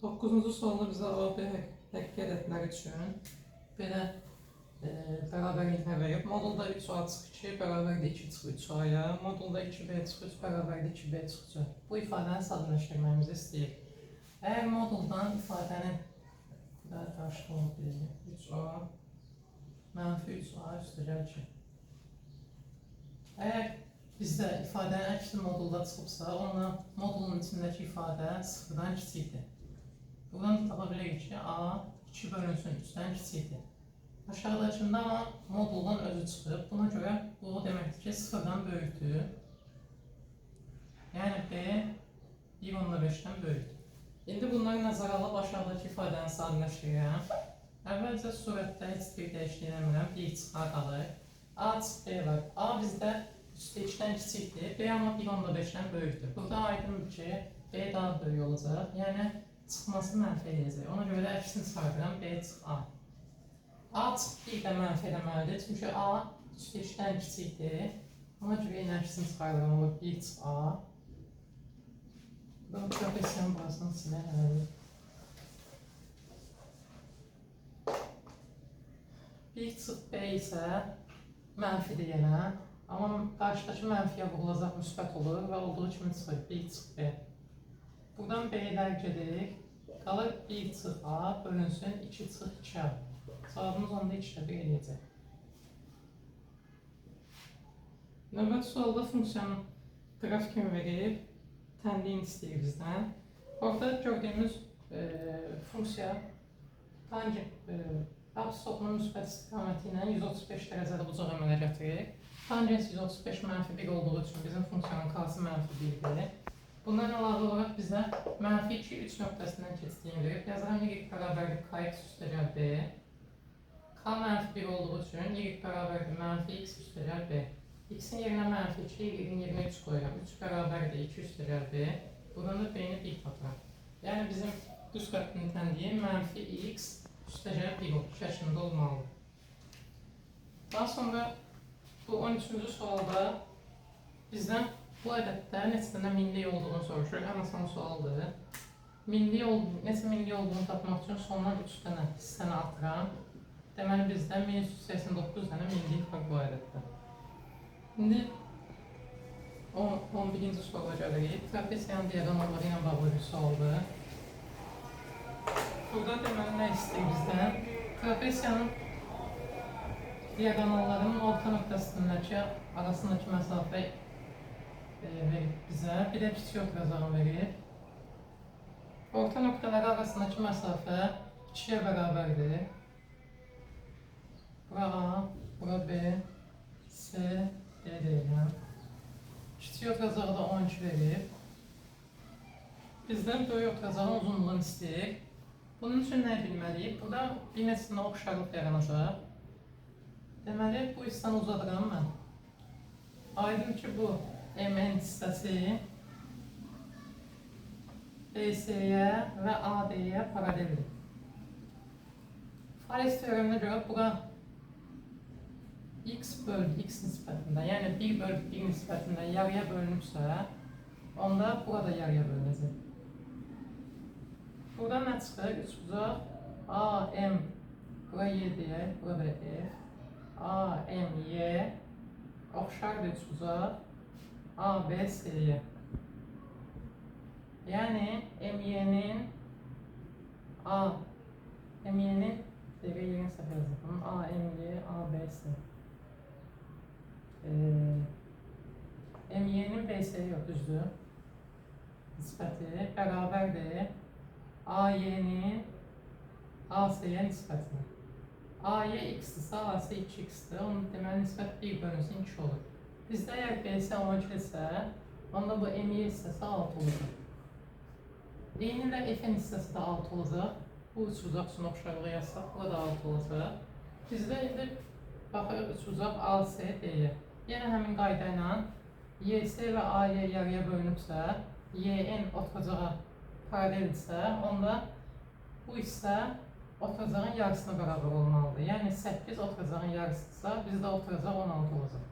9-cu sualda bizə AB həqiqət etmək üçün belə bərabərliklə verib. Modulda 3A çıxı 2 bərabərdir 2 çıxı 3A-ya. Modulda 2B çıxı 3 bərabərdir 2B çıxı 3. Bu ifadəni sadələşdirməyimizi istəyir. Əgər moduldan ifadənin qarşılıq bilir 3A mənfi 3A üstəgəl 2. Əgər bizdə ifadənin əksi modulda çıxıbsa, onunla modulun içindəki ifadə sıfırdan kiçikdir. Buradan tapa bilərik ki, A 2 bölünsün 3-dən kiçikdir. Aşağıdakında amma moduldan özü çıxıb. Buna görə bu deməkdir ki, sıfırdan böyükdür. Yəni B 1/5-dən böyükdür. İndi bunları nəzərə alıb aşağıdakı ifadəni sadələşdirirəm. Əvvəlcə surətdə heç bir dəyişiklik eləmirəm. 1 çıxar qalır. A çıxı B var. A bizdə 3-dən kiçikdir. B amma 1/5-dən böyükdür. Burada aydındır ki, B daha böyük olacaq. Yəni çıxması mənfi eləyəcək. Ona görə də əksini çıxardıram. B çıx A. A çıx 1 də mənfi eləməlidir. Çünki A 3-dən kiçikdir. Ona görə yenə əksini çıxardıram. 1 çıx A. Ben profesyonel burasını siləyəm. 1 çıx B isə mənfidir yenə. Amma qarşıdakı mənfiyə vurulacaq müsbət olur və olduğu kimi çıxır. 1 çıx B. Buradan B'lər gedir. Qalır 1 çıx A bölünsün 2 çıx 2A. Cavabımız onda 2-də 1 eləyəcək. Növbəti sualda funksiyanın qrafikini verib, tənliyin istəyir bizdən. Orada gördüyümüz funksiya absisotunun müsbət istiqaməti ilə 135 dərəcədə bucaq əmələ gətirir. Tangens 135 mənfi 1 olduğu üçün bizim funksiyanın karşı mənfi 1-dir. Bundan əlavə olaraq bizə mənfi 2, 3 nöqtəsindən keçdiyini verib. Yazıram y bərabərdir kx üstəgəl B. K mənfi 1 olduğu üçün y bərabərdir mənfi x üstəgəl B. X-in yerinə mənfi 2, y-in yerinə 3 qoyuram. 3 bərabərdir 2 üstəgəl B. Buradan da B-ni 1 tapıram. Yəni bizim düz xəttinin tənliyi mənfi x üstəgəl 1 şəklində olmalıdır. Daha sonra bu 13-cü sualda bizdən bu ədəddə neçə dənə minlik olduğunu soruşur. Ən asan sualdır. Neçə minlik olduğunu tapmaq üçün sondan 3 dənə hissəni atıram. Deməli bizdə 1389 dənə minlik var bu ədəddə. İndi 11-ci suala gəlirik. Trapesiyanın diaqonalları ilə bağlı bir sualdır. Burada deməli nə istəyir bizdən? Trapesiyanın diaqonallarının orta nöqtəsindəki arasındakı məsafə verib bizə. Bir də kiçik oturacağını verib. Orta nöqtələri arasındakı məsafə 2-yə bərabərdir. Bura A, bura B, C, D deyiləm. Kiçik oturacağı da 12 verib. Bizdən böyük oturacağın uzunluğunu istəyir. Bunun üçün nə bilməliyik? Burada bir neçəsinə oxşarlıq yaranacaq. Deməli, bu hissəni uzadıram mən. Aydın ki, bu MN hissəsi BC-yə və AD-yə paraleldir. Fales teoreminə görə bura x bölü x nisbətində, yəni 1 bölü 1 nisbətində yarıya bölünübsə, onda burada yarıya bölünəcək. Burada nə çıxır? 3 bucaq AM, bura Y deyək, burada F, AMY oxşardır 3 bucaq ABC'yə. Yəni MY-nin yerini səhv yazdım. AMY, ABC. MY-nin BC-yə yox, düzdür. Nisbəti bərabərdir AY-nin AC-yə nisbətinə. AY x-dirsə, AC 2x-dir. Onun deməli nisbət 1 bölünsün 2 olur. Bizdə əgər BC 12-dirsə, onda bu MY hissəsi 6 olacaq. Eyni ilə F-in hissəsi də 6 olacaq. Bu 3 bucaq üçün oxşarlığı yazsaq, bu da 6 olacaq. Bizdə indi baxırıq 3 bucaq AC D-yə. Yenə həmin qayda ilə YC və AY yarıya bölünübsə, YN oturacağa paraleldirsə, onda bu hissə oturacağın yarısına bərabər olmalıdır. Yəni 8 oturacağın yarısıdırsa, bizdə oturacaq 16 olacaq.